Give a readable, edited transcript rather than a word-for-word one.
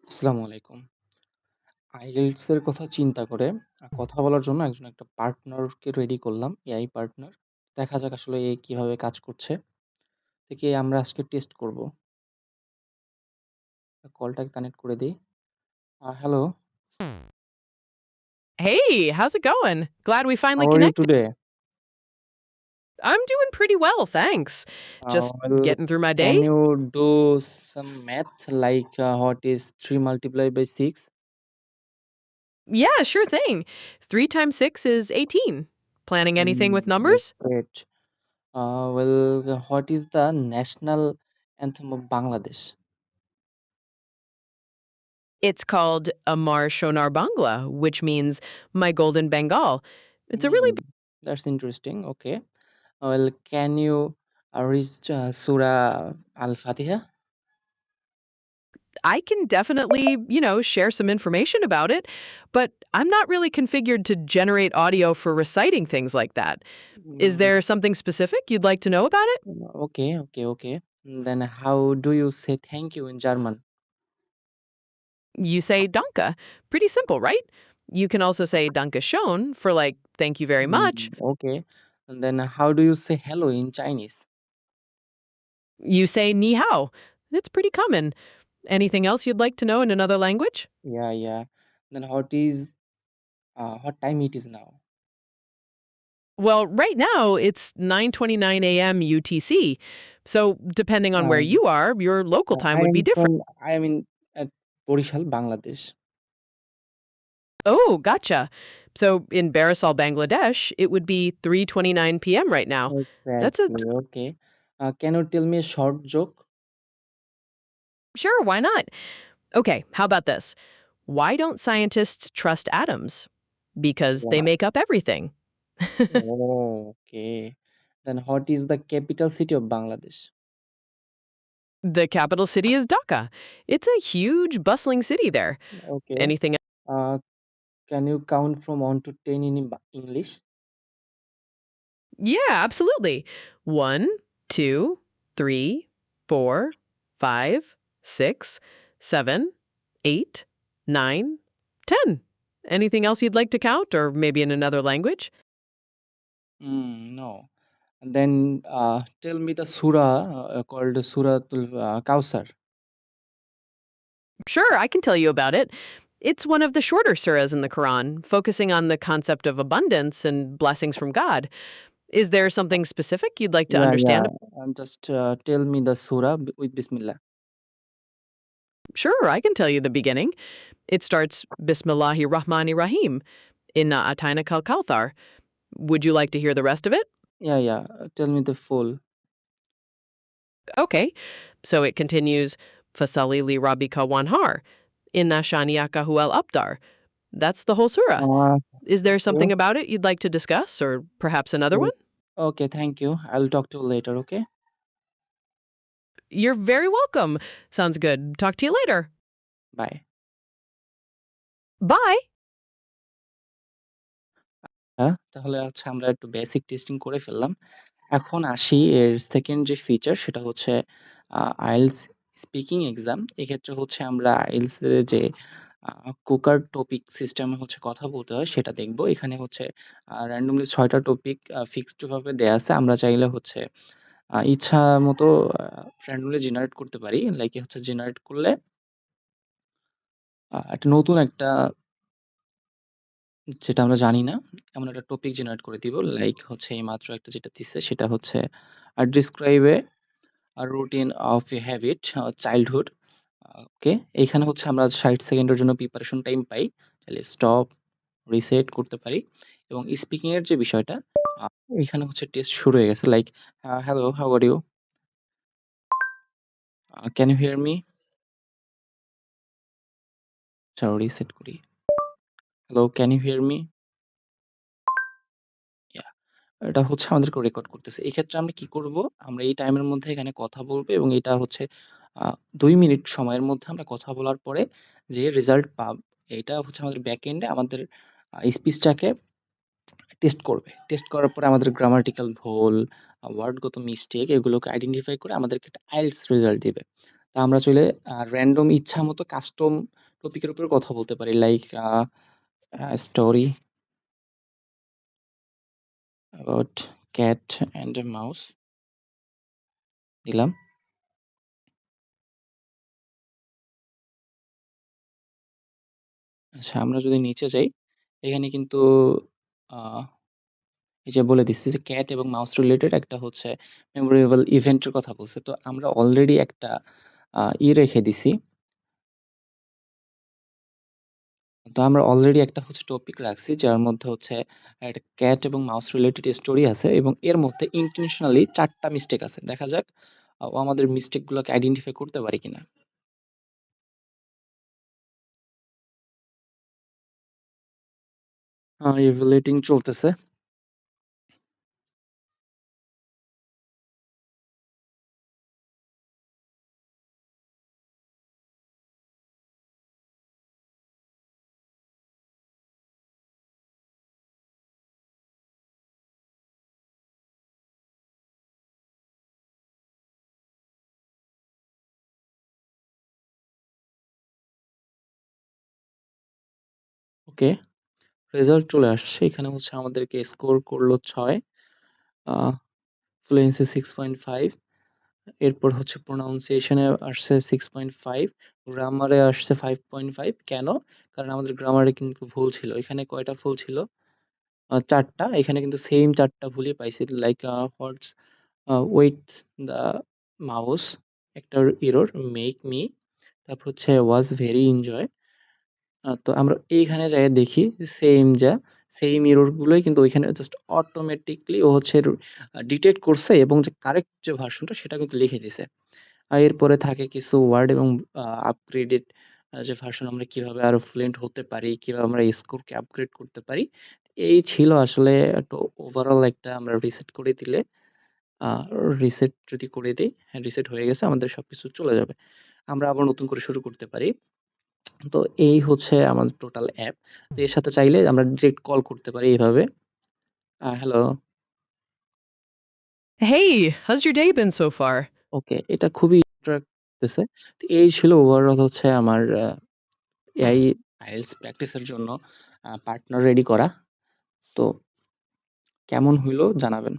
আসসালামু আলাইকুম। আইএলটিএস এর কথা চিন্তা করে কথা বলার জন্য একটা পার্টনারকে রেডি করলাম, এআই পার্টনার। দেখা যাক আসলে এ কিভাবে কাজ করছে। দেখি আমরা আজকে টেস্ট করব। কলটাকে কানেক্ট করে দেই। Hello, Hey, how's it going? Glad we how finally are you connected. Today? I'm doing pretty well, thanks. Just Well, getting through my can day. you do some math like what is 3 multiplied by 6? Yeah, sure thing. 3 times 6 is 18. Planning anything with That's numbers? great. What is the national anthem of Bangladesh? It's called Amar Shonar Bangla, which means my golden Bengal. It's a really Hmm, that's interesting. Okay. Well, can you read Surah Al-Fatiha? I can definitely, share some information about it, but I'm not really configured to generate audio for reciting things like that. Is Mm, there something specific you'd like to know about it? okay. Then how do you say thank you in German? You say Danke. Pretty simple, right? You can also say Danke schön for like thank you very much. Okay. And then how do you say hello in Chinese? You say ni hao. It's pretty common. Anything else you'd like to know in another language? Yeah. Then what time it is now? Well, right now it's 9:29 a.m. UTC. So, depending on where Um, you are, your local time would be different. I am in at Borishal, Bangladesh. Oh, gotcha. So, in Barisal, Bangladesh, it would be 3:29 p.m. right now. That's a Exactly. Okay. Can you tell me a short joke? Sure, why not? Okay, how about this? Why don't scientists trust atoms? Because they Wow. make up everything. Oh, okay. Then what is the capital city of Bangladesh? The capital city is Dhaka. It's a huge, bustling city there. Okay. Anything else? Uh, can you count from 1 to 10 in English? Yeah, absolutely. One, two, three, four, five, six, seven, eight, nine, 10. Anything else you'd like to count, or maybe in another language? No. And then tell me the surah called Suratul Kausar. Sure, I can tell you about it. It's one of the shorter surahs in the Quran, focusing on the concept of abundance and blessings from God. Is there something specific you'd like to Yeah. understand? And just tell me the surah with Bismillah. Sure, I can tell you the beginning. It starts Bismillahir Rahmanir Rahim, Inna Atayna Kal Kauthar. Would you like to hear the rest of it? Yeah. Tell me the full. Okay. So it continues Fasali li Rabbika Wanhar, Inna Shaniaka Huel Abdar. That's the whole surah. Uh, Is there thank something you. about it you'd like to discuss, or perhaps another one? Mm, Okay, thank you. I'll talk to you later, okay? You're very welcome. Sounds good. Talk to you later. Bye. Bye. তাহলে আমরা একটু basic testing করে ফেললাম। এখন আসি এর second যে feature সেটা হচ্ছে আইএলটিএস স্পিকিং এক্সাম। এক্ষেত্রে হচ্ছে আমরা আইএলটিএস এর যে কুকার টপিক সিস্টেমে হচ্ছে কথা বলতে হয় সেটা দেখব। এখানে হচ্ছে randomly ৬ টা টপিক ফিক্সড ভাবে দেয়া আছে। আমরা চাইলে হচ্ছে ইচ্ছা মতো randomly জেনারেট করতে পারি। লাইক হচ্ছে জেনারেট করলে একটা নতুন একটা যেটা আমরা জানি না এমন একটা টপিক জেনারেট করে দিব। লাইক হচ্ছে এইমাত্র একটা যেটা দিছে সেটা হচ্ছে describe a routine of a habit childhood. ওকে, এইখানে হচ্ছে আমরা ৬০ সেকেন্ডের জন্য প্রিপারেশন টাইম পাই। তাহলে স্টপ, রিসেট করতে পারি এবং স্পিকিং এর যে বিষয়টা আ এখানে হচ্ছে টেস্ট শুরু হয়ে গেছে। Like hello, how are you? Can you hear me? আচ্ছা, রিসেট করি। Hello, can you hear me? Yeah, এটা হচ্ছে আমাদেরকে রেকর্ড করতেছে। এক্ষেত্রে আমরা কি করব? আমরা এই টাইমের মধ্যে এখানে কথা বলবো এবং এটা হচ্ছে আ ২ মিনিট সময়ের মধ্যে আমরা কথা বলার পরে যে রেজাল্ট এটা হচ্ছে আমাদের ব্যাক এন্ডে আমাদের স্পিচটাকে টেস্ট করবে। টেস্ট করার পরে আমাদের গ্রামাটিক্যাল ভুল, ওয়ার্ডগত মিস্টেক এগুলোকে আইডেন্টিফাই করে আমাদেরকে একটা আইএলটিএস রেজাল্ট দিবে। আমরা চাইলে র‍্যান্ডম ইচ্ছা মতো কাস্টম টপিকের উপর কথা বলতে পারি। Like story about cat and a mouse দিলাম। আচ্ছা, আমরা যদি নিচে যাই, এখানে কিন্তু আ এই যে বলে দিচ্ছি যে ক্যাট এবং মাউস রিলেটেড একটা হচ্ছে মেমোরেবল ইভেন্টের কথা বলছে। তো আমরা অলরেডি একটা রেখে দিছি। তো আমরা অলরেডি একটা হচ্ছে টপিক রাখছি যার মধ্যে হচ্ছে একটা ক্যাট এবং মাউস রিলেটেড স্টোরি আছে এবং এর মধ্যে ইন্টেনশনালি ৪ টা মিস্টেক আছে। দেখা যাক ও আমাদের মিস্টেক গুলোকে আইডেন্টিফাই করতে পারে কিনা। ইভালুয়েটিং চলতেছে। ওকে, রেজাল্ট চলে আসছে। এখানে হচ্ছে আমাদেরকে স্কোর করলো ৬, আ ফ্লুয়েন্সি 6.5, এরপর হচ্ছে প্রোনাউন্সিয়েশন এ আসছে 6.5, গ্রামারে আসছে 5.5। কেন? কারণ আমাদের গ্রামারে কিন্তু ভুল ছিল। এখানে কয়টা ভুল ছিল? ৪ টা। এখানে কিন্তু সেইম ৪ টা ভুলই পাইছি। Like what's wait the mouse, একটা এরর, মেক মি, তারপর হচ্ছে ওয়াজ ভেরি এনজয়। তো আমরা এইখানে যাইয়া দেখি সেইম এরর গুলোই কিন্তু ওইখানে জাস্ট অটোমেটিক্যালি ও হচ্ছে ডিটেক্ট করছে এবং যে কারেক্ট যে ভার্সনটা সেটা কিন্তু লিখে দিছে। আর এরপরে থাকে কিছু ওয়ার্ড এবং আপগ্রেডেড যে ভার্সন আমরা কিভাবে আরো ফ্লুয়েন্ট হতে পারি, কিভাবে আমরা স্কোরকে আপগ্রেড করতে পারি। এই ছিল আসলে একটা ওভারঅল একটা আমরা রিসেট করে দিলে আ রিসেট যদি করে দেই, হ্যাঁ, রিসেট হয়ে গেছে আমাদের সবকিছু চলে যাবে। আমরা আবার নতুন করে শুরু করতে পারি। তো এই হচ্ছে আমাদের টোটাল অ্যাপ। তো এর সাথে চাইলে আমরা ডিরেক্ট কল করতে পারি এভাবে। Hello. Hey, how's your day been so far? ওকে, এটা খুবই ইন্টারেক্ট করতেছে। তো এই ছিল ওভারঅল হচ্ছে আমার এআই আইএলটিএস প্র্যাকটিসের জন্য পার্টনার রেডি করা। তো কেমন হইলো জানাবেন।